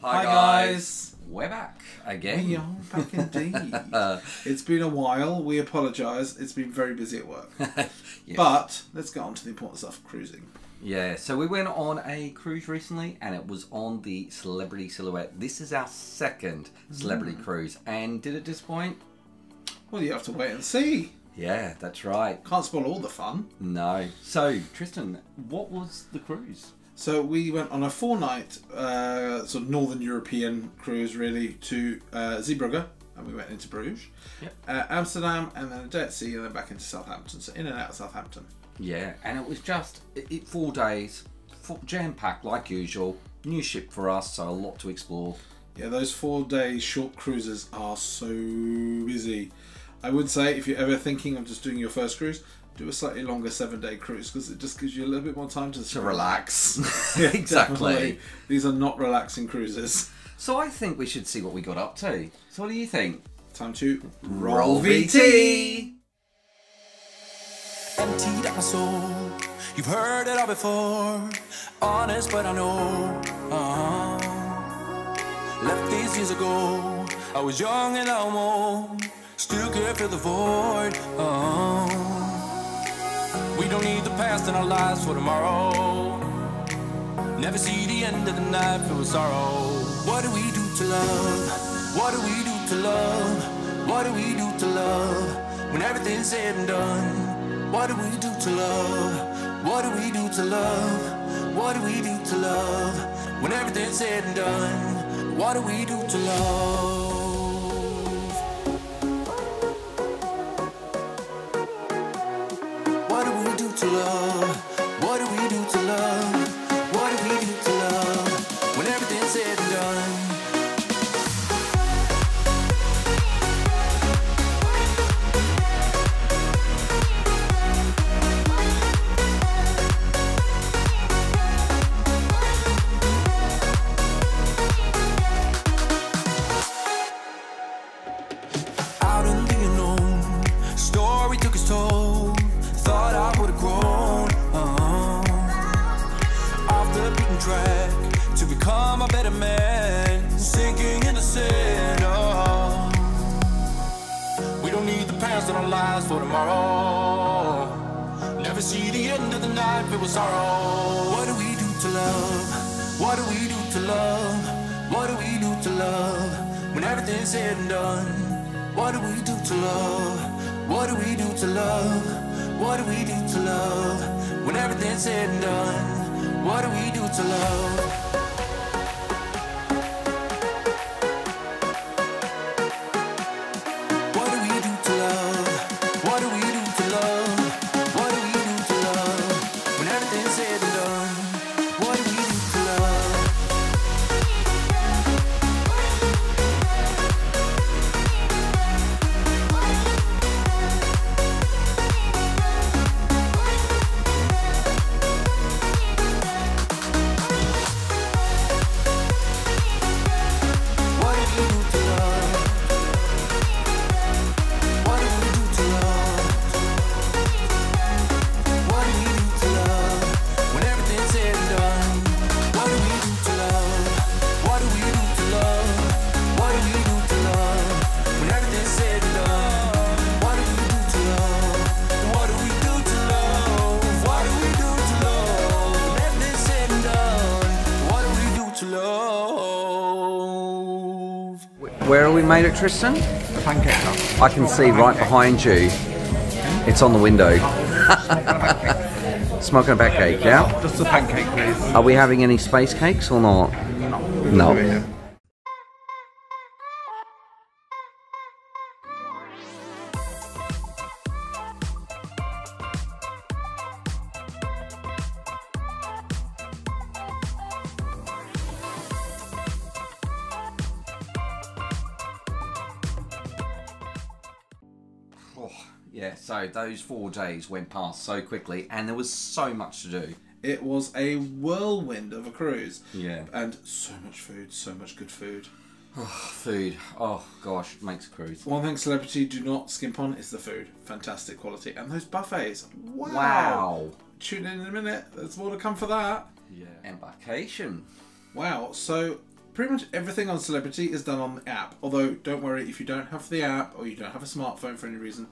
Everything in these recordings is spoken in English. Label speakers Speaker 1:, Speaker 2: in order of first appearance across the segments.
Speaker 1: Hi guys!
Speaker 2: We're back again.
Speaker 1: We are back indeed. It's been a while, we apologise, it's been very busy at work. Yes. But let's get on to the important stuff, cruising.
Speaker 2: Yeah, so we went on a cruise recently and it was on the Celebrity Silhouette. This is our second celebrity cruise, and did it disappoint?
Speaker 1: Well, you have to wait and see.
Speaker 2: Yeah, that's right.
Speaker 1: Can't spoil all the fun.
Speaker 2: No. So, Tristan, what was the cruise?
Speaker 1: So we went on a 4-night sort of Northern European cruise, really, to Zeebrugge, and we went into Bruges, Amsterdam, and then a day at sea, and then back into Southampton. So in and out of Southampton. Yeah,
Speaker 2: and it was just 4 days, jam-packed like usual. New ship for us, so a lot to explore.
Speaker 1: Yeah, those 4-day short cruises are so busy. I would say if you're ever thinking of just doing your first cruise, do a slightly longer 7-day cruise, because it just gives you a little bit more time to
Speaker 2: relax.
Speaker 1: Yeah,
Speaker 2: exactly.
Speaker 1: Definitely. These are not relaxing cruises.
Speaker 2: So I think we should see what we got up to. So what do you think?
Speaker 1: Time to
Speaker 2: roll VT!
Speaker 3: Emptied out my soul. You've heard it all before. Honest, but I know. Left these years ago. I was young and almost still could fill the void. We don't need the past in our lives for tomorrow. Never see the end of the night filled with sorrow. What do we do to love? What do we do to love? What do we do to love? When everything's said and done. What do we do to love? What do we do to love? What do we do to love? When everything's said and done. What do we do to love? What do we do to love? What do we do to love? What do we do to love? When everything's said and done. Out in the unknown, story took its toll. Thought I would have grown off the beaten track to become a better man, sinking into sin. We don't need the past in our lives for tomorrow. Never see the end of the night filled with sorrow. What do we do to love? What do we do to love? What do we do to love? When everything's said and done. What do we do to love? What do we do to love? What do we do to love? When everything's said and done. What do we do to love? What do we do to love? What do we do to love? What do we do to love? When everything's said and done. What do we do to love?
Speaker 2: Where are we made it, Tristan?
Speaker 1: The pancake house.
Speaker 2: I can see right behind you. It's on the window. Smoking a pancake, yeah?
Speaker 1: Just a pancake, please.
Speaker 2: Are we having any space cakes or not? No. Yeah, so those 4 days went past so quickly and there was so much to do.
Speaker 1: It was a whirlwind of a cruise.
Speaker 2: Yeah.
Speaker 1: And so much food, so much good food.
Speaker 2: Food. Oh, gosh, makes a cruise.
Speaker 1: One thing Celebrity do not skimp on is the food. Fantastic quality. And those buffets. Wow.
Speaker 2: Wow.
Speaker 1: Tune in a minute. There's more to come for that.
Speaker 2: Yeah. Embarkation.
Speaker 1: Wow. So pretty much everything on Celebrity is done on the app. Although, don't worry, if you don't have the app or you don't have a smartphone for any reason,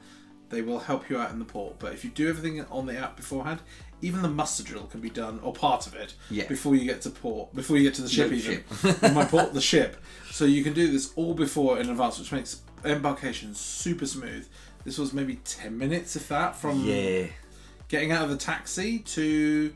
Speaker 1: they will help you out in the port. But if you do everything on the app beforehand, even the muster drill can be done, or part of it, before you get to port, before you get to the ship even. In my port, the ship. So you can do this all before in advance, which makes embarkation super smooth. This was maybe 10 minutes, if that, from getting out of the taxi to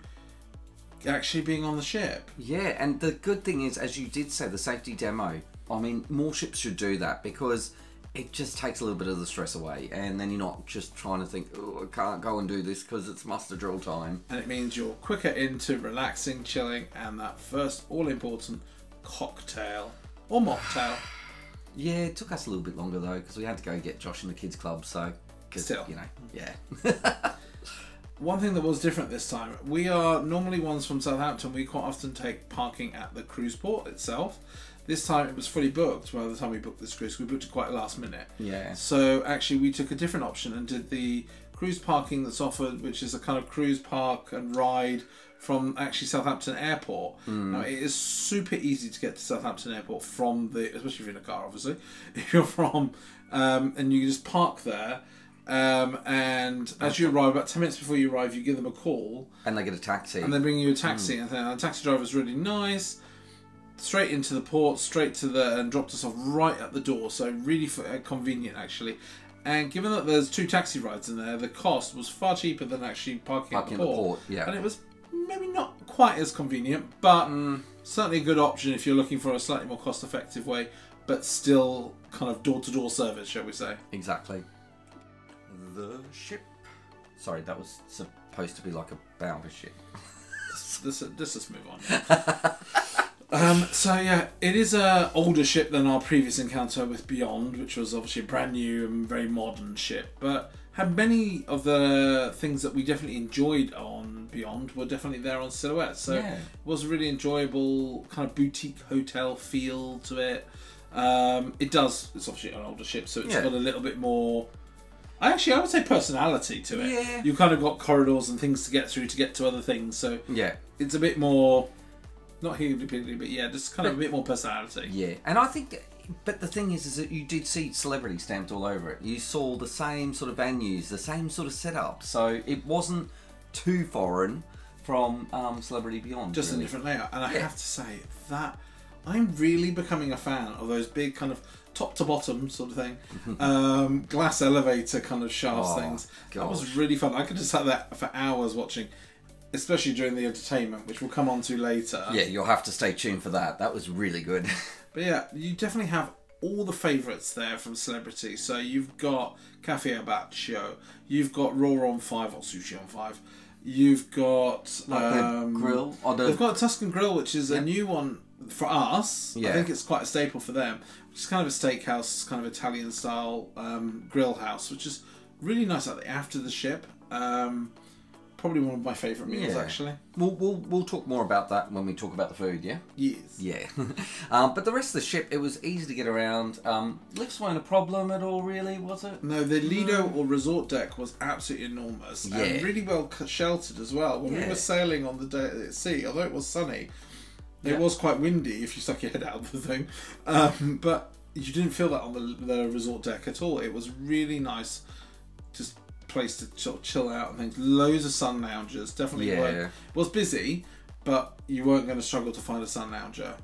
Speaker 1: actually being on the ship.
Speaker 2: Yeah, and the good thing is, as you did say, the safety demo, I mean, more ships should do that, because it just takes a little bit of the stress away, and then you're not just trying to think, oh, I can't go and do this because it's muster drill time.
Speaker 1: And it means you're quicker into relaxing, chilling, and that first all-important cocktail or mocktail.
Speaker 2: Yeah, it took us a little bit longer though, because we had to go get Josh in the kids club, so,
Speaker 1: Still.
Speaker 2: you know, yeah.
Speaker 1: One thing that was different this time, we are normally ones from Southampton, we quite often take parking at the cruise port itself. This time it was fully booked by the time we booked this cruise. We booked it quite last minute.
Speaker 2: Yeah.
Speaker 1: So actually we took a different option and did the cruise parking that's offered, which is a kind of cruise park and ride from actually Southampton Airport. Now it is super easy to get to Southampton Airport from the, especially if you're in a car obviously, if you're from, and you can just park there. And as you arrive, about 10 minutes before you arrive, you give them a call.
Speaker 2: And they get a taxi.
Speaker 1: And they bring you a taxi. And the taxi driver's really nice. Straight into the port, straight to and dropped us off right at the door. So really convenient, actually. And given that there's 2 taxi rides in there, the cost was far cheaper than actually parking at the port.
Speaker 2: Yeah.
Speaker 1: And it was maybe not quite as convenient, but certainly a good option if you're looking for a slightly more cost-effective way, but still kind of door-to-door service, shall we say.
Speaker 2: Exactly. The ship. Sorry, that was supposed to be like a bouncer ship.
Speaker 1: Let's just move on. So yeah, it is a older ship than our previous encounter with Beyond, which was obviously a brand new and very modern ship, but had many of the things that we definitely enjoyed on Beyond were definitely there on Silhouette. So it was a really enjoyable kind of boutique hotel feel to it. It's obviously an older ship, so it's got a little bit more, I would say, personality to it.
Speaker 2: Yeah.
Speaker 1: You've kind of got corridors and things to get through to get to other things, so it's a bit more, not higgledy-piggledy, but just kind of a bit more personality. Yeah,
Speaker 2: and I think, but the thing is that you did see Celebrity stamped all over it. You saw the same sort of venues, the same sort of setup, so it wasn't too foreign from Celebrity Beyond.
Speaker 1: Just
Speaker 2: really.
Speaker 1: a different layout, and I have to say that I'm really becoming a fan of those big kind of top to bottom sort of thing, glass elevator kind of shafts things.
Speaker 2: Gosh.
Speaker 1: That was really fun. I could just sat there for hours watching, especially during the entertainment, which we'll come on to later.
Speaker 2: Yeah, you'll have to stay tuned for that. That was really good.
Speaker 1: But yeah, you definitely have all the favourites there from Celebrity. So you've got Cafe Abbacchio, you've got Raw on 5 or Sushi on 5. You've got
Speaker 2: the grill.
Speaker 1: They've got a Tuscan Grill, which is a new one for us. I think it's quite a staple for them. Which is kind of a steakhouse, kind of Italian style grill house, which is really nice after the ship. Probably one of my favourite meals, actually.
Speaker 2: We'll talk more about that when we talk about the food, yeah?
Speaker 1: Yes.
Speaker 2: Yeah. But the rest of the ship, it was easy to get around. Lifts weren't a problem at all, really, was it?
Speaker 1: No, the Lido or resort deck was absolutely enormous. And really well sheltered as well. When we were sailing on the day at sea, although it was sunny, it was quite windy if you stuck your head out of the thing. But you didn't feel that on the resort deck at all. It was really nice, just place to sort of chill out and things. Loads of sun loungers, definitely. It was busy, but you weren't going to struggle to find a sun lounger.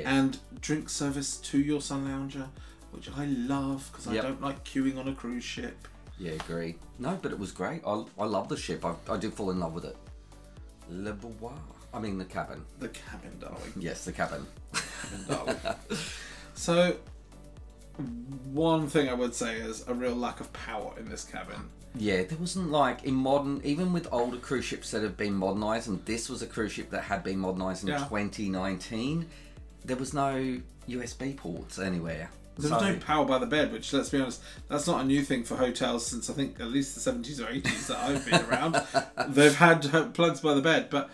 Speaker 1: And drink service to your sun lounger, which I love because I don't like queuing on a cruise ship.
Speaker 2: Yeah, agree. No, but it was great. I love the ship. I did fall in love with it. Le boudoir. I mean the cabin.
Speaker 1: The cabin, darling.
Speaker 2: Yes, the cabin.
Speaker 1: Cabin, darling. So, one thing I would say is a real lack of power in this cabin.
Speaker 2: Yeah, there wasn't like in modern, even with older cruise ships that have been modernised, and this was a cruise ship that had been modernised in 2019, there was no USB ports anywhere.
Speaker 1: There was no power by the bed, which, let's be honest, that's not a new thing for hotels since I think at least the 70s or 80s that I've been around. They've had plugs by the bed, but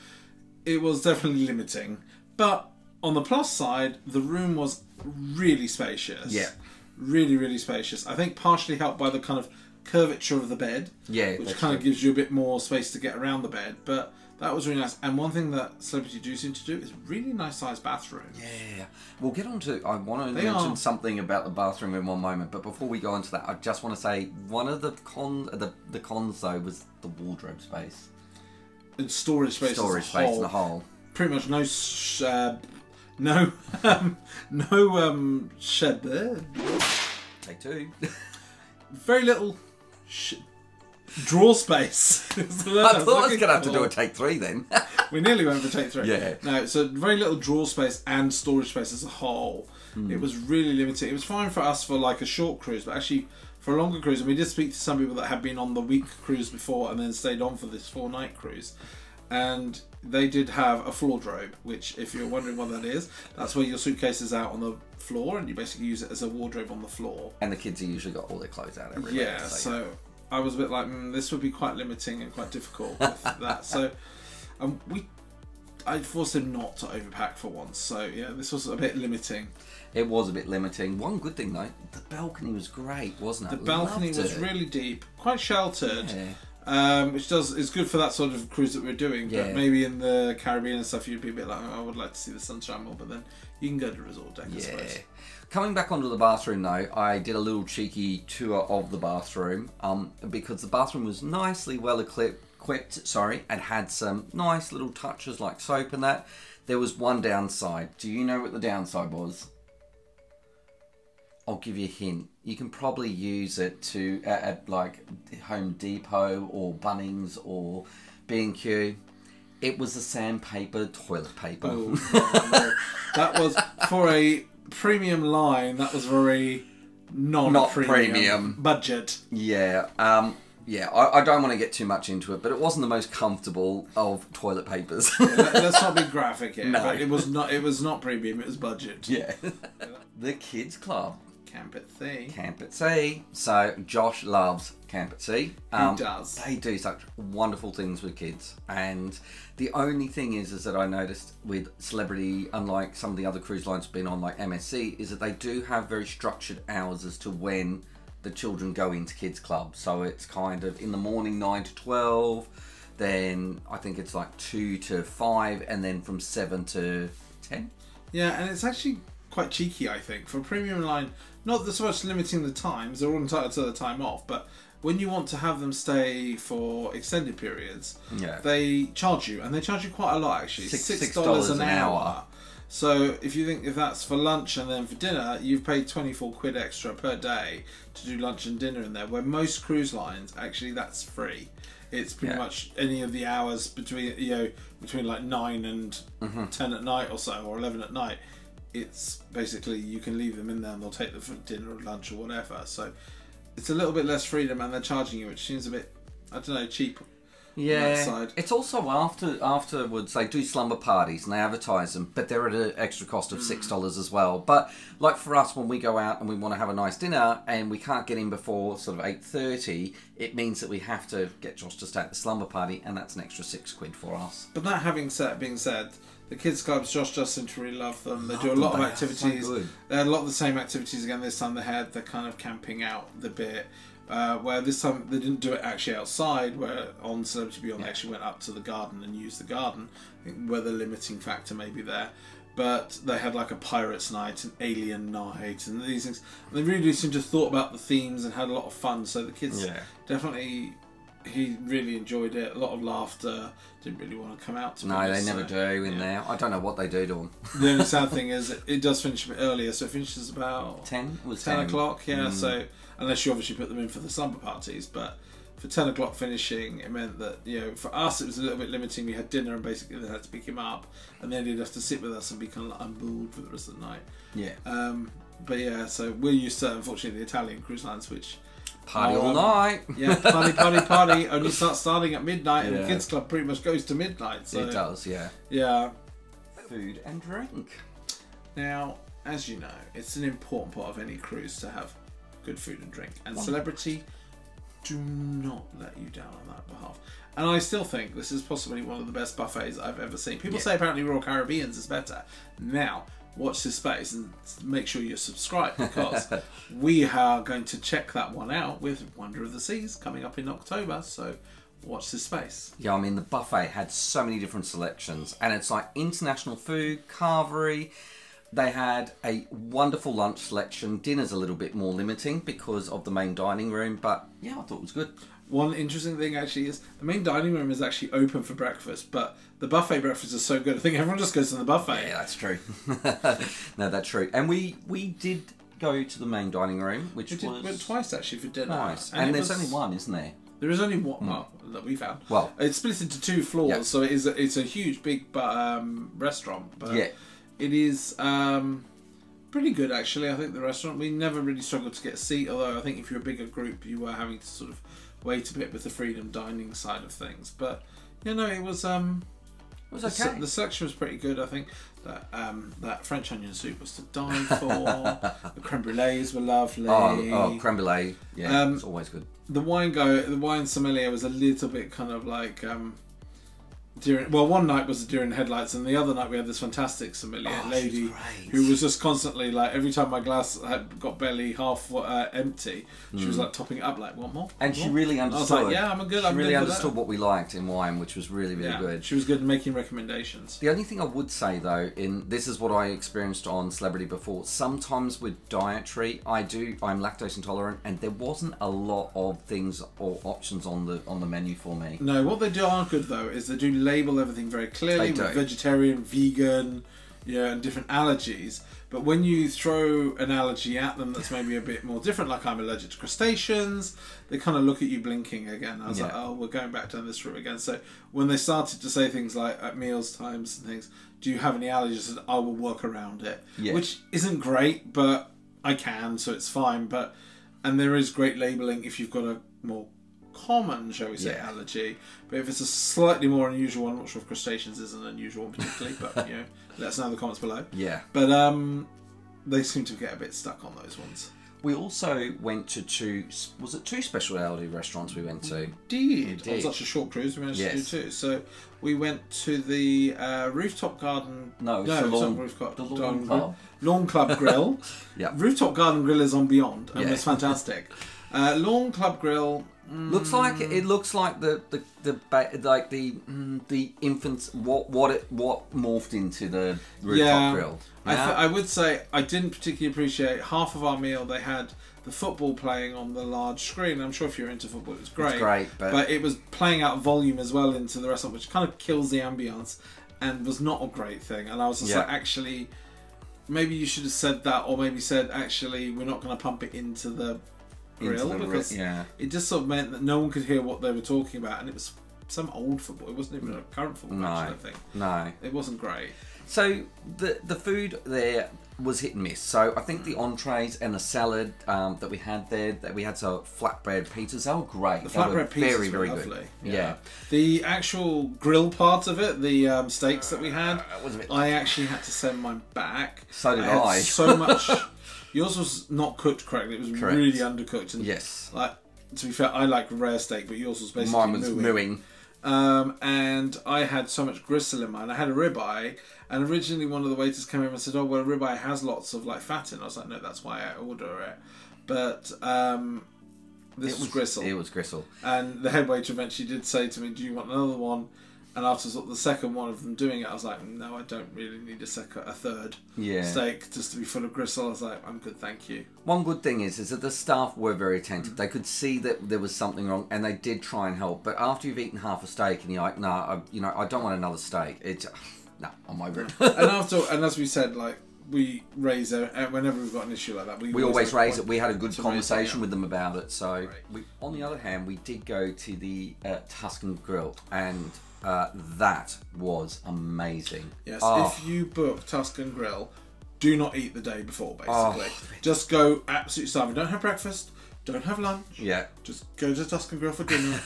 Speaker 1: it was definitely limiting. But on the plus side, the room was really spacious. Yeah. Really, really spacious. I think partially helped by the kind of curvature of the bed.
Speaker 2: Yeah.
Speaker 1: Which kind of gives you a bit more space to get around the bed. But that was really nice. And one thing that celebrities do seem to do is really nice sized bathrooms.
Speaker 2: Yeah, we'll get on to. I want to mention something about the bathroom in one moment, but before we go into that, I just want to say one of the cons though was the wardrobe space.
Speaker 1: And storage space.
Speaker 2: Storage space in the whole.
Speaker 1: Pretty much no shed there.
Speaker 2: Take two.
Speaker 1: Very little drawer space.
Speaker 2: I thought I was going to have to do a take three then.
Speaker 1: We nearly went for take three.
Speaker 2: Yeah.
Speaker 1: No, so very little drawer space and storage space as a whole. It was really limited. It was fine for us for like a short cruise, but actually for a longer cruise, and we did speak to some people that had been on the week cruise before and then stayed on for this 4-night cruise. And they did have a wardrobe, which, if you're wondering what that is, that's where your suitcase is out on the floor, and you basically use it as a wardrobe on the floor.
Speaker 2: And the kids have usually got all their clothes out everywhere.
Speaker 1: Yeah, so I was a bit like, this would be quite limiting and quite difficult with that. So I forced him not to overpack for once. So yeah, this was a bit limiting.
Speaker 2: It was a bit limiting. One good thing though, the balcony was great, wasn't it?
Speaker 1: The balcony was really deep, quite sheltered.
Speaker 2: Yeah.
Speaker 1: Which is good for that sort of cruise that we're doing, but maybe in the Caribbean and stuff you'd be a bit like, I would like to see the sunshine more, but then you can go to resort deck, I suppose.
Speaker 2: Coming back onto the bathroom though, I did a little cheeky tour of the bathroom because the bathroom was nicely well equipped, and had some nice little touches like soap and that. There was one downside. Do you know what the downside was? I'll give you a hint. You can probably use it to at like Home Depot or Bunnings or B&Q. It was the sandpaper toilet paper.
Speaker 1: Oh, no. That was for a premium line. That was very not premium budget.
Speaker 2: Yeah. I don't want to get too much into it, but it wasn't the most comfortable of toilet papers.
Speaker 1: Let's not be graphic here.
Speaker 2: No.
Speaker 1: But it was not premium. It was budget.
Speaker 2: Yeah. The kids club.
Speaker 1: Camp at Sea.
Speaker 2: Camp at Sea. So Josh loves Camp at Sea.
Speaker 1: He does.
Speaker 2: They do such wonderful things with kids, and the only thing is that I noticed with Celebrity, unlike some of the other cruise lines I've been on, like MSC, is that they do have very structured hours as to when the children go into kids club. So it's kind of in the morning 9 to 12, then I think it's like 2 to 5, and then from 7 to 10.
Speaker 1: Yeah, and it's actually quite cheeky, I think, for a premium line. Not so much limiting the times, they're all entitled to the time off, but when you want to have them stay for extended periods, they charge you, and they charge you quite a lot actually. $6 an hour. So if you think if that's for lunch and then for dinner, you've paid 24 quid extra per day to do lunch and dinner in there, where most cruise lines, actually that's free. It's pretty much any of the hours between like 9 and 10 at night or so, or 11 at night. It's basically you can leave them in there and they'll take them for dinner or lunch or whatever. So it's a little bit less freedom, and they're charging you, which seems a bit, I don't know, cheap.
Speaker 2: Yeah,
Speaker 1: on that side.
Speaker 2: It's also afterwards they do slumber parties and they advertise them, but they're at an extra cost of $6 as well. But like for us, when we go out and we want to have a nice dinner and we can't get in before sort of 8:30, it means that we have to get Josh to stay at the slumber party, and that's an extra £6 for us.
Speaker 1: But that being said, the kids clubs, Josh does seem to really love them. They do a lot of activities.
Speaker 2: So
Speaker 1: they had a lot of the same activities again this time. They had the kind of camping out the bit. Where this time they didn't do it actually outside, where on Celebrity Beyond they actually went up to the garden and used the garden. I think where the limiting factor may be there. But they had like a pirates night, an alien night, and these things. And they really seemed to have thought about the themes and had a lot of fun. So the kids definitely, he really enjoyed it. A lot of laughter. Didn't really want to come out to
Speaker 2: No, they never do in there. I don't know what they do to them.
Speaker 1: The only sad thing is it does finish a bit earlier, so it finishes about
Speaker 2: 10. It was
Speaker 1: 10 o'clock. Yeah, so unless you obviously put them in for the slumber parties, but for 10 o'clock finishing, it meant that, you know, for us it was a little bit limiting. We had dinner and basically then had to pick him up, and then he'd have to sit with us and be kind of like unboard for the rest of the night.
Speaker 2: Yeah.
Speaker 1: But yeah, so we're used to, unfortunately, the Italian cruise lines, which
Speaker 2: party all night.
Speaker 1: Yeah, party. Only starting at midnight, and the kids club pretty much goes to midnight. So
Speaker 2: it does, yeah.
Speaker 1: Yeah.
Speaker 2: Food and drink.
Speaker 1: Now, as you know, it's an important part of any cruise to have good food and drink, and Celebrity do not let you down on that behalf. And I still think this is possibly one of the best buffets I've ever seen. People say apparently Royal Caribbean's is better. Now, watch this space and make sure you're subscribed, because we are going to check that one out with Wonder of the Seas coming up in October. So watch this space.
Speaker 2: Yeah, I mean, the buffet had so many different selections, and it's like international food, carvery. They had a wonderful lunch selection. Dinner's a little bit more limiting because of the main dining room, but yeah, I thought it was good.
Speaker 1: One interesting thing actually is the main dining room is actually open for breakfast, but the buffet breakfast is so good. I think everyone just goes to the buffet.
Speaker 2: Yeah, that's true. No, that's true. And we did go to the main dining room, which
Speaker 1: went twice actually for dinner.
Speaker 2: Nice. And there's only one, isn't there?
Speaker 1: There is only one well, that we found.
Speaker 2: Well,
Speaker 1: it's split into 2 floors, so it's a huge big restaurant. But
Speaker 2: yeah.
Speaker 1: It is pretty good actually. I think the restaurant, we never really struggled to get a seat, although I think if you're a bigger group you were having to sort of wait a bit with the freedom dining side of things. But you know, it was okay. The selection was pretty good. I think that French onion soup was to die for. The creme brulees were lovely.
Speaker 2: Oh, creme brulee, yeah, it's always good.
Speaker 1: The wine sommelier was a little bit kind of like one night was during headlights, and the other night we had this fantastic sommelier lady who was just constantly like, every time my glass had got barely half empty, she was like topping it up like, want more?
Speaker 2: And she really understood.
Speaker 1: I was like, yeah, I'm good.
Speaker 2: She really understood what we liked in wine, which was really good.
Speaker 1: She was good at making recommendations.
Speaker 2: The only thing I would say though, this is what I experienced on Celebrity before. Sometimes with dietary, I'm lactose intolerant, and there wasn't a lot of things or options on the menu for me.
Speaker 1: No, what they do are good though is they do label everything very clearly with vegetarian, vegan, and different allergies. But when you throw an allergy at them that's maybe a bit more different, like I'm allergic to crustaceans, they kind of look at you blinking again. I was like, oh, we're going back down this route again. So when they started to say things like at meals times and things, do you have any allergies? I said, I will work around it, which isn't great, but I can, so it's fine. And there is great labeling if you've got a more common, shall we say, allergy. But if it's a slightly more unusual one, I'm not sure if crustaceans is an unusual one particularly, but let us know in the comments below.
Speaker 2: Yeah.
Speaker 1: But they seem to get a bit stuck on those ones.
Speaker 2: We also went to two specialty restaurants we went to?
Speaker 1: We did. On such a short cruise, we managed to do 2. So we went to the Rooftop Garden...
Speaker 2: No,
Speaker 1: Lawn Club Grill.
Speaker 2: Yeah.
Speaker 1: Rooftop Garden Grill is on Beyond, and it's fantastic. Lawn Club Grill...
Speaker 2: Looks like the infants what morphed into the rooftop grill.
Speaker 1: I would say I didn't particularly appreciate half of our meal. They had the football playing on the large screen. I'm sure if you're into football, it's great.
Speaker 2: It's great,
Speaker 1: but it was playing out volume as well into the restaurant, which kind of kills the ambience and was not a great thing. And I was just like, actually, maybe you should have said that, or maybe said, actually, we're not going to pump it into the grill, because it just sort of meant that no one could hear what they were talking about, and it was some old football. It wasn't even a current football match, I think.
Speaker 2: No,
Speaker 1: it wasn't great.
Speaker 2: So the food there was hit and miss. So I think the entrees and the salad that we had there, so flatbread pizzas, they were great.
Speaker 1: The flatbread pizzas were lovely.
Speaker 2: Good. Yeah.
Speaker 1: The actual grill part of it, the steaks that we had, I actually had to send mine back.
Speaker 2: So did I.
Speaker 1: So much. Yours was not cooked correctly. It was really undercooked. And like, to be fair, I like rare steak, but yours was basically
Speaker 2: mine was mooing.
Speaker 1: And I had so much gristle in mine. I had a ribeye, and originally one of the waiters came in and said, "Oh, well, a ribeye has lots of like fat in." I was like, "No, that's why I order it." But this was gristle.
Speaker 2: It was gristle.
Speaker 1: And the head waiter eventually did say to me, "Do you want another one?" And after sort of the second one of them doing it, I was like, no, I don't really need a third steak just to be full of gristle. I was like, I'm good, thank you.
Speaker 2: One good thing is that the staff were very attentive. They could see that there was something wrong, and they did try and help. But after you've eaten half a steak, and you're like, no, I don't want another steak. No, I'm over it.
Speaker 1: and as we said, like, we raise it whenever we've got an issue like that. We
Speaker 2: always raise it. We had a good conversation with them about it. So, on the other hand, we did go to the Tuscan Grill, and that was amazing.
Speaker 1: Yes, if you book Tuscan Grill, do not eat the day before, basically. Just go absolutely starving. Don't have breakfast, don't have lunch.
Speaker 2: Yeah.
Speaker 1: Just go to Tuscan Grill for dinner.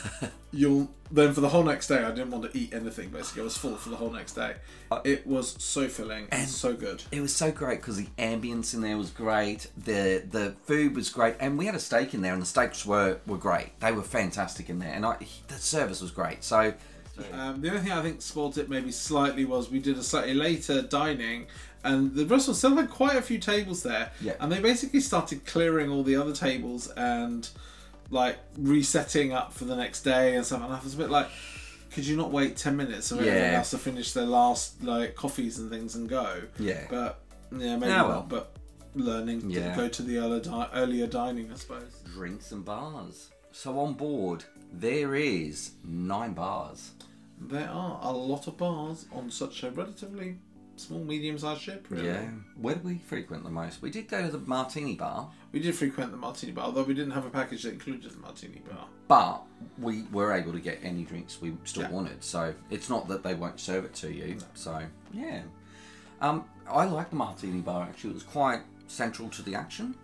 Speaker 1: Then for the whole next day, I didn't want to eat anything, basically. I was full for the whole next day. It was so filling and so good.
Speaker 2: It was so great because the ambience in there was great. The food was great. And we had a steak in there, and the steaks were great. They were fantastic in there. And the service was great. So...
Speaker 1: the only thing I think spoiled it maybe slightly was we did a slightly later dining, and the restaurant still had quite a few tables there, and they basically started clearing all the other tables and like resetting up for the next day and stuff. And I was a bit like, could you not wait 10 minutes for everyone else to finish their last like coffees and things and go?
Speaker 2: Yeah.
Speaker 1: But maybe not. But learning to go to the earlier dining, I suppose.
Speaker 2: Drinks and bars. So on board, there is 9 bars.
Speaker 1: There are a lot of bars on such a relatively small, medium-sized ship, really.
Speaker 2: Yeah. Where do we frequent the most? We did go to the Martini Bar.
Speaker 1: We did frequent the Martini Bar, although we didn't have a package that included the Martini Bar.
Speaker 2: But we were able to get any drinks we still wanted, so it's not that they won't serve it to you. No. So, yeah. I like the Martini Bar, actually. It was quite central to the action.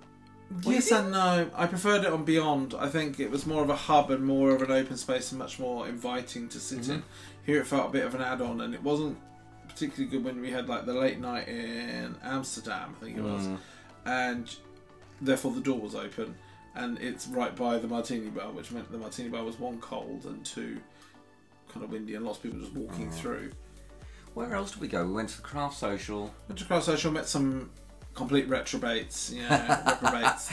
Speaker 1: Yes and no. I preferred it on Beyond. I think it was more of a hub and more of an open space and much more inviting to sit in. Here it felt a bit of an add-on, and it wasn't particularly good when we had like the late night in Amsterdam, I think it was, and therefore the door was open, and it's right by the Martini Bar, which meant the Martini Bar was 1, cold, and 2, kind of windy, and lots of people just walking through.
Speaker 2: Where else did we go? We went to the Craft Social.
Speaker 1: Went to Craft Social, met some complete reprobates, reprobates,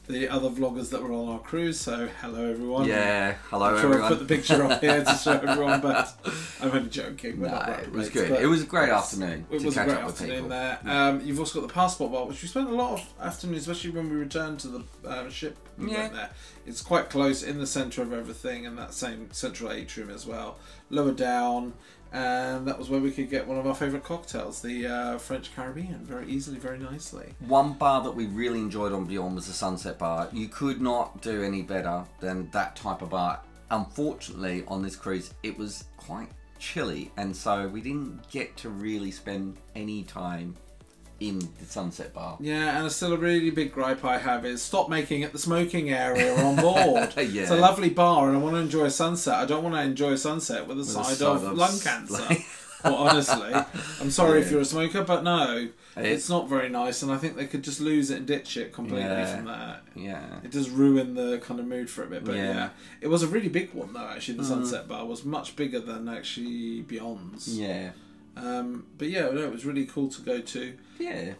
Speaker 1: the other vloggers that were on our cruise. So hello everyone.
Speaker 2: Yeah, hello
Speaker 1: I'm sure
Speaker 2: everyone.
Speaker 1: I'll put the picture up here to show everyone, but I'm only joking. We're not
Speaker 2: it was good. It was a great afternoon.
Speaker 1: It was a great afternoon there. You've also got the Passport Bar, which we spent a lot of afternoons, especially when we returned to the ship. We went there. It's quite close in the centre of everything, and that same central atrium as well. Lower down. And that was where we could get one of our favourite cocktails, the French Caribbean, very easily, very nicely.
Speaker 2: One bar that we really enjoyed on Beyond was the Sunset Bar. You could not do any better than that type of bar. Unfortunately, on this cruise, it was quite chilly, and so we didn't get to really spend any time in the Sunset Bar.
Speaker 1: Yeah, and still a really big gripe I have is stop making it the smoking area on board. It's a lovely bar and I want to enjoy a sunset. I don't want to enjoy a sunset with a side of lung cancer. Well, honestly, I'm sorry if you're a smoker, but no, it's not very nice, and I think they could just lose it and ditch it completely from that.
Speaker 2: Yeah.
Speaker 1: It does ruin the kind of mood for a bit, but it was a really big one though, actually. The Sunset Bar was much bigger than actually Beyond's.
Speaker 2: Yeah.
Speaker 1: But yeah, no, it was really cool to go to.
Speaker 2: Yeah.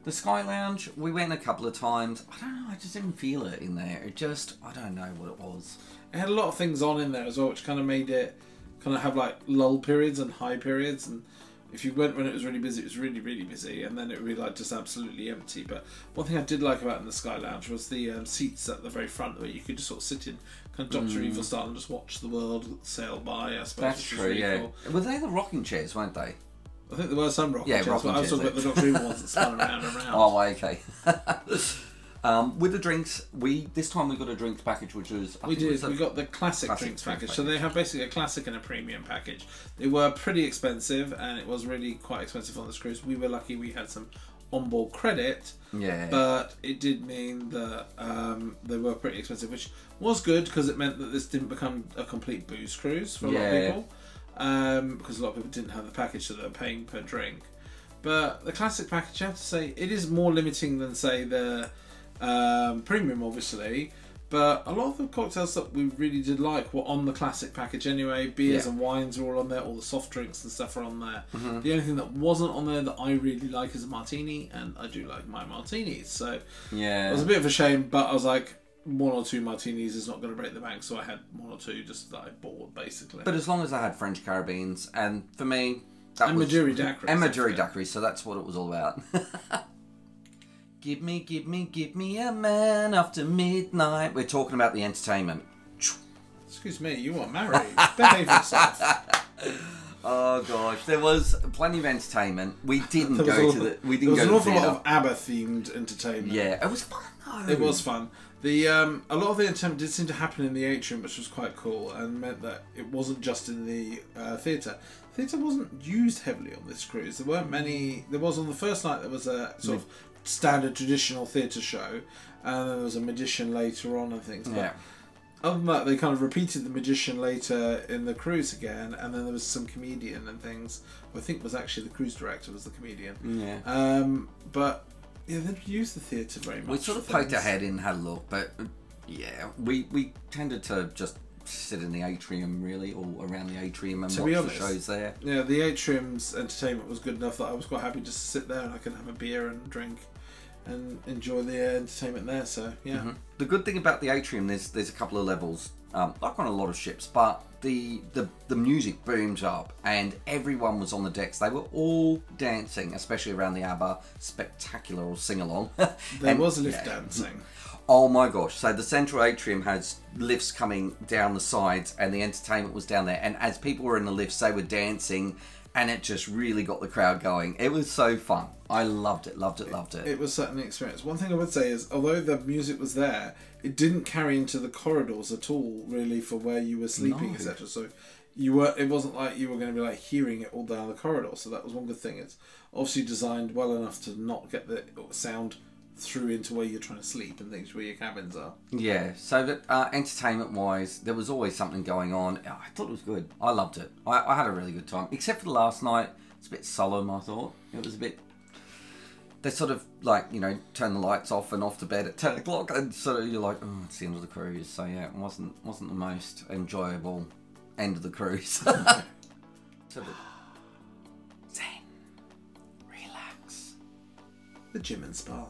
Speaker 2: The Sky Lounge, we went a couple of times. I don't know, I just didn't feel it in there. It just, I don't know what it was.
Speaker 1: It had a lot of things on in there as well, which kind of made it kind of have like lull periods and high periods. And if you went when it was really busy, it was really, really busy. And then it would be like just absolutely empty. But one thing I did like about in the Sky Lounge was the seats at the very front where you could just sort of sit in, kind of Dr. Evil style, and just watch the world sail by, I suppose.
Speaker 2: That's true, really cool. Were they the rocking chairs, weren't they?
Speaker 1: I think there were some rocking chairs, but I was talking about the Dr. Evil ones that spun around and around.
Speaker 2: Oh, okay. With the drinks, this time we got a drinks package, which was...
Speaker 1: We got the classic drinks package. So they have basically a classic and a premium package. They were pretty expensive, and it was really quite expensive on this cruise. We were lucky we had some onboard credit, but it did mean that they were pretty expensive, which was good because it meant that this didn't become a complete booze cruise for a lot of people. Because a lot of people didn't have the package, so they were paying per drink. But the classic package, I have to say, it is more limiting than, say, the premium, obviously. But a lot of the cocktails that we really did like were on the classic package anyway. Beers and wines are all on there, all the soft drinks and stuff are on there. The only thing that wasn't on there that I really like is a martini, and I do like my martinis. So it was a bit of a shame, but I was like, 1 or 2 martinis is not going to break the bank, so I had 1 or 2 just that I bought, basically.
Speaker 2: But as long as I had French Caribbeans, and for me...
Speaker 1: And Maduri daiquiris.
Speaker 2: And Maduri daiquiris, so that's what it was all about. Give me a man after midnight. We're talking about the entertainment.
Speaker 1: Excuse me, you are married. Behave yourself.
Speaker 2: Oh gosh, there was plenty of entertainment. We didn't go to the. We didn't go to the.
Speaker 1: There was an awful lot of ABBA themed entertainment.
Speaker 2: Yeah, it was fun though.
Speaker 1: It was fun. The a lot of the entertainment did seem to happen in the atrium, which was quite cool, and meant that it wasn't just in the theatre. Theatre wasn't used heavily on this cruise. There weren't many. There was on the first night. There was a sort of standard traditional theatre show, and then there was a magician later on and things. But other than that, they kind of repeated the magician later in the cruise again, and then there was some comedian and things. I think it was actually the cruise director was the comedian. Yeah. But yeah, they didn't use the theatre very much.
Speaker 2: We sort of poked our head in and had a look, but yeah, we tended to just sit in the atrium really, or around the atrium and watch the shows there.
Speaker 1: Yeah, the atrium's entertainment was good enough that I was quite happy just to sit there and I could have a beer and drink and enjoy the entertainment there. So yeah.
Speaker 2: The good thing about the atrium, there's a couple of levels, like on a lot of ships, but the music booms up and everyone was on the decks. They were all dancing, especially around the ABBA spectacular or sing-along.
Speaker 1: There was lift dancing.
Speaker 2: Oh my gosh. So the central atrium has lifts coming down the sides and the entertainment was down there. And as people were in the lifts, they were dancing and it just really got the crowd going. It was so fun. I loved it, loved it, loved it.
Speaker 1: It was certainly an experience. One thing I would say is, although the music was there, it didn't carry into the corridors at all, really, for where you were sleeping, etc. So it wasn't like you were going to be like hearing it all down the corridor. So that was one good thing. It's obviously designed well enough to not get the sound through into where you're trying to sleep and things, where your cabins are.
Speaker 2: Yeah, so that entertainment wise, there was always something going on. I thought it was good. I loved it. I had a really good time, except for the last night. It's a bit solemn, I thought. It was a bit, they sort of like, you know, turn the lights off and off to bed at 10 o'clock, and sort of you're like, oh, it's the end of the cruise. So yeah, it wasn't the most enjoyable end of the cruise. So zen, relax,
Speaker 1: The gym and spa.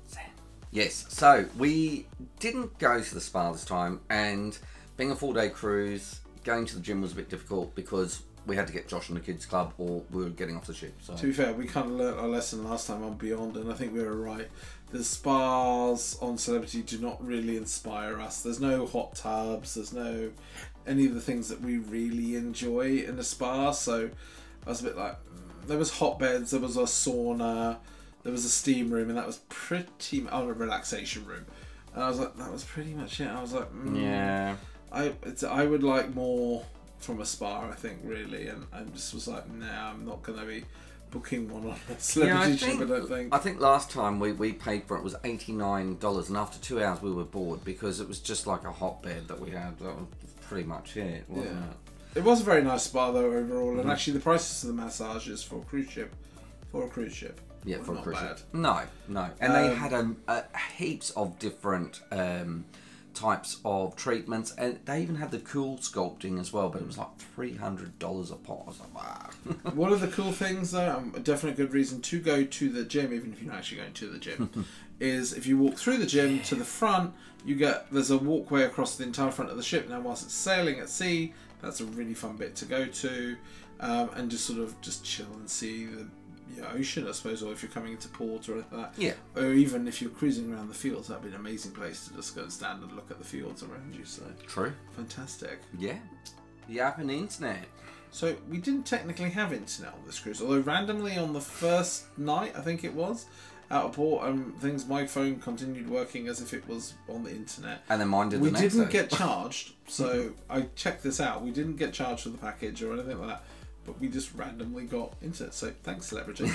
Speaker 2: Zen. Yes, so we didn't go to the spa this time, and being a 4-day cruise, going to the gym was a bit difficult because we had to get Josh in the kids club or we were getting off the ship. So
Speaker 1: to be fair, we kind of learnt our lesson last time on Beyond, and I think we were right. The spas on Celebrity do not really inspire us. There's no hot tubs, there's no any of the things that we really enjoy in a spa, so I was a bit like, there was hot beds, there was a sauna, there was a steam room, and that was pretty a relaxation room, and I was like, that was pretty much it. I was like,
Speaker 2: yeah,
Speaker 1: I would like more from a spa, I think, really, and I just was like, nah, I'm not going to be booking one on a Celebrity ship, I don't think.
Speaker 2: I think last time we paid for it was $89, and after 2 hours we were bored because it was just like a hotbed that we had. That was pretty much it, wasn't it?
Speaker 1: It was a very nice spa though overall, and actually the prices of the massages for a cruise ship,
Speaker 2: yeah, for a
Speaker 1: not
Speaker 2: cruise
Speaker 1: bad.
Speaker 2: ship. No, and they had heaps of different types of treatments, and they even had the cool sculpting as well, but it was like $300 a pop. I was like, wow.
Speaker 1: One of the cool things though, a definite good reason to go to the gym, even if you're not actually going to the gym, is if you walk through the gym to the front, there's a walkway across the entire front of the ship. Now whilst it's sailing at sea, that's a really fun bit to go to, and just sort of just chill and see the ocean, I suppose, or if you're coming into port or anything like that.
Speaker 2: Yeah.
Speaker 1: Or even if you're cruising around the fields, that'd be an amazing place to just go and stand and look at the fields around you. So
Speaker 2: True.
Speaker 1: Fantastic.
Speaker 2: Yeah. The app and internet.
Speaker 1: So we didn't technically have internet on this cruise, although randomly on the first night, I think it was, out of port, my phone continued working as if it was on the internet.
Speaker 2: And then mine did
Speaker 1: We
Speaker 2: the next
Speaker 1: didn't
Speaker 2: day.
Speaker 1: get charged, so I checked this out. We didn't get charged for the package or anything like that, but we just randomly got internet. So thanks, Celebrity.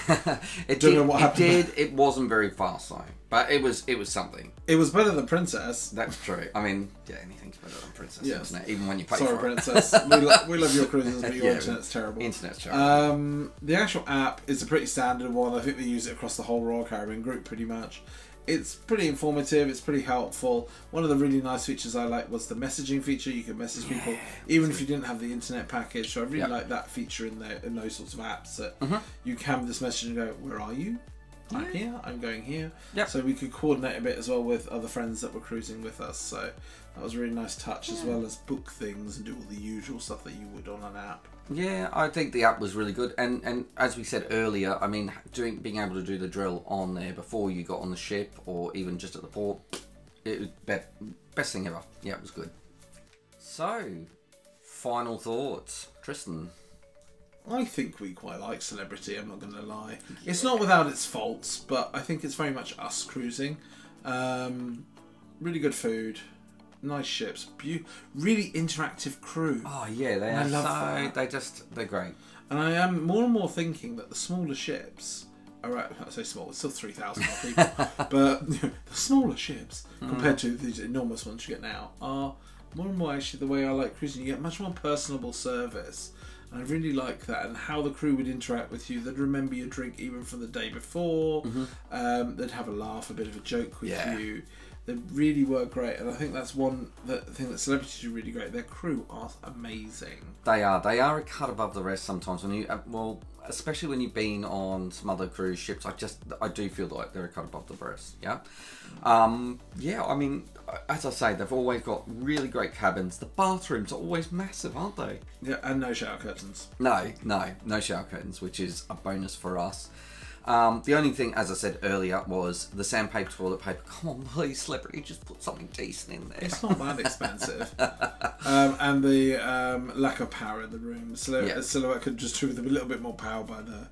Speaker 1: Don't know what happened.
Speaker 2: It wasn't very fast though, but it was something.
Speaker 1: It was better than Princess.
Speaker 2: That's true. I mean, yeah, anything's better than Princess Internet, even when you pay
Speaker 1: Sorry,
Speaker 2: for it.
Speaker 1: Princess. we love your cruises, but your internet's terrible.
Speaker 2: Internet's terrible.
Speaker 1: The actual app is a pretty standard one. I think they use it across the whole Royal Caribbean group pretty much. It's pretty informative, it's pretty helpful. One of the really nice features I liked was the messaging feature. You could message people even if you didn't have the internet package. So I really like that feature in those sorts of apps, that you can this message and go, where are you? I'm here, I'm going here. So we could coordinate a bit as well with other friends that were cruising with us. So that was a really nice touch, as well as book things and do all the usual stuff that you would on an app.
Speaker 2: Yeah, I think the app was really good, and as we said earlier, I mean, being able to do the drill on there before you got on the ship, or even just at the port, it was best thing ever. Yeah, it was good. So, final thoughts, Tristan.
Speaker 1: I think we quite like Celebrity, I'm not going to lie. Yeah. It's not without its faults, but I think it's very much us cruising. Really good food. Nice ships, really interactive crew.
Speaker 2: Oh yeah, they are. I love that. They're great. And
Speaker 1: I am more and more thinking that the smaller ships are, I say small, it's still 3,000 people, but the smaller ships compared to these enormous ones you get now are more and more actually the way I like cruising. You get much more personable service. And I really like that, and how the crew would interact with you. They'd remember your drink even from the day before. They'd have a laugh, a bit of a joke with you. They really were great, and I think that's one thing that celebrities do really great. Their crew are amazing.
Speaker 2: They are a cut above the rest sometimes. When you especially when you've been on some other cruise ships, I do feel like they're a cut above the rest. Yeah, yeah. I mean, as I say, they've always got really great cabins. The bathrooms are always massive, aren't they?
Speaker 1: Yeah, and no shower curtains.
Speaker 2: No shower curtains, which is a bonus for us. The only thing, as I said earlier, was the sandpaper, toilet paper. Come on, please, celebrity, just put something decent in there.
Speaker 1: It's not that expensive. And the lack of power in the room. Silhouette could just do with a little bit more power by the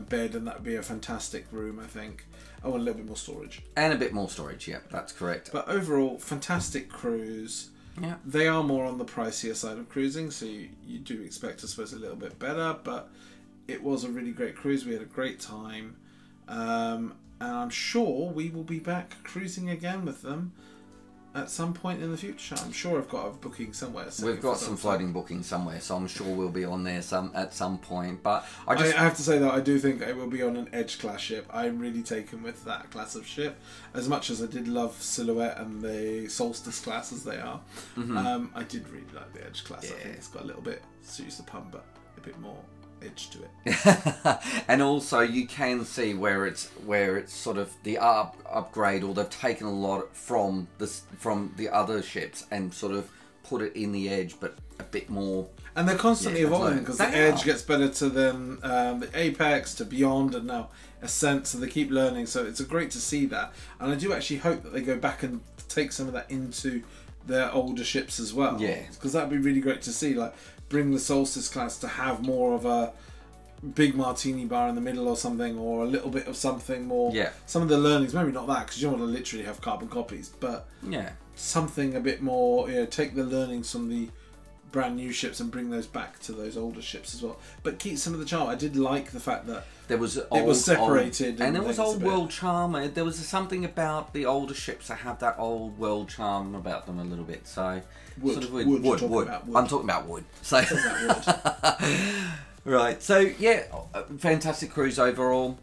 Speaker 1: bed, and that would be a fantastic room, I think. Oh, and a little bit more storage.
Speaker 2: And a bit more storage, yeah, that's correct.
Speaker 1: But overall, fantastic cruise. Yeah. They are more on the pricier side of cruising, so you do expect, I suppose, a little bit better, but it was a really great cruise. We had a great time. And I'm sure we will be back cruising again with them at some point in the future. I'm sure I've got a booking somewhere.
Speaker 2: We've got some floating bookings somewhere, so I'm sure we'll be on there at some point. But I
Speaker 1: have to say that I do think it will be on an Edge class ship. I'm really taken with that class of ship. As much as I did love Silhouette and the Solstice class as they are, I did really like the Edge class. Yeah. I think it's got a little bit, suits the pun, but a bit more edge to it.
Speaker 2: And also you can see where it's sort of the upgrade, or they've taken a lot from the other ships and sort of put it in the Edge, but a bit more. And
Speaker 1: they're constantly evolving, because the Edge gets better to then the Apex, to Beyond, and now Ascent, so they keep learning. So it's great to see that, and I do actually hope that they go back and take some of that into their older ships as well.
Speaker 2: Yeah,
Speaker 1: because that'd be really great to see. Like, bring the Solstice class to have more of a big martini bar in the middle or something, or a little bit of something more.
Speaker 2: Yeah.
Speaker 1: Some of the learnings, maybe not that, because you don't want to literally have carbon copies, but
Speaker 2: yeah, something
Speaker 1: a bit more. Take the learnings from the brand new ships and bring those back to those older ships as well, but keep some of the charm. I did like the fact that
Speaker 2: it was
Speaker 1: separated,
Speaker 2: and there was old world charm. There was something about the older ships that have that old world charm about them a little bit. So
Speaker 1: wood.
Speaker 2: I'm talking about wood. So right. So yeah, fantastic cruise overall.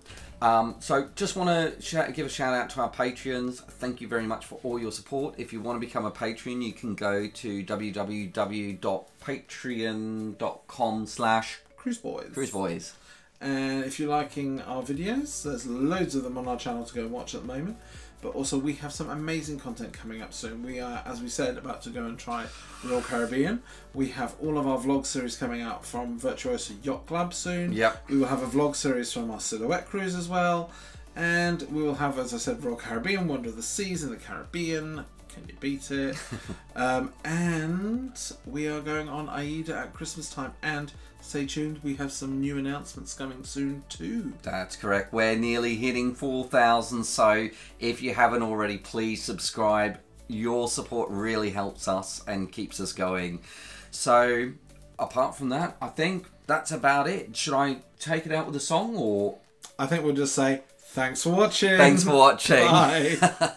Speaker 2: So just want to give a shout out to our Patreons. Thank you very much for all your support. If you want to become a Patreon, you can go to www.patreon.com/cruiseboys.
Speaker 1: And if you're liking our videos, there's loads of them on our channel to go and watch at the moment. But also, we have some amazing content coming up soon. We are, as we said, about to go and try Royal Caribbean. We have all of our vlog series coming out from Virtuoso Yacht Club soon.
Speaker 2: Yep.
Speaker 1: We will have a vlog series from our Silhouette cruise as well. And we will have, as I said, Royal Caribbean, Wonder of the Seas in the Caribbean. Can you beat it? And we are going on AIDA at Christmas time. And stay tuned, we have some new announcements coming soon too.
Speaker 2: That's correct. We're nearly hitting 4,000, so if you haven't already, please subscribe. Your support really helps us and keeps us going. So apart from that, I think that's about it. Should I take it out with a song, or?
Speaker 1: I think we'll just say thanks for watching.
Speaker 2: Thanks for watching.
Speaker 1: Bye.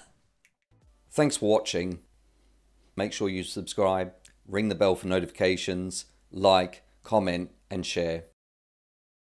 Speaker 2: Thanks for watching. Make sure you subscribe, ring the bell for notifications, like, comment and share.